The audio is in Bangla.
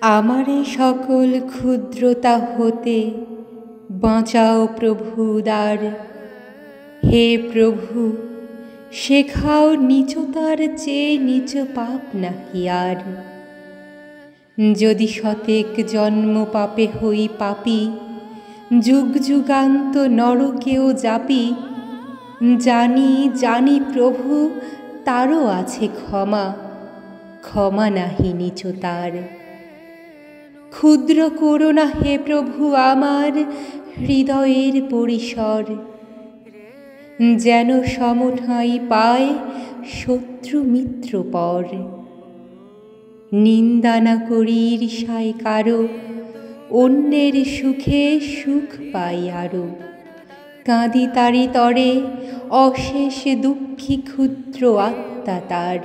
আমারে সকল ক্ষুদ্রতা হতে বাঁচাও প্রভু উদার। হে প্রভু, শেখাও নীচতার চেয়ে নীচ পাপ নাকি আর। যদি শতেক জন্ম পাপে হই পাপী, যুগ যুগান্ত নরকেও যাপি, জানি জানি প্রভু তারও আছে ক্ষমা, ক্ষমা নাহি নীচতার। ক্ষুদ্র করো না হে প্রভু আমার হৃদয়ের পরিসর, যেন সমঠাঁই পায় শত্রু মিত্র পর। নিন্দা না করি ঈর্ষায় কারো, অন্যের সুখে সুখ পাই আরো। কাঁদি তারি তরে অশেষ দুঃখী ক্ষুদ্র আত্মা তার।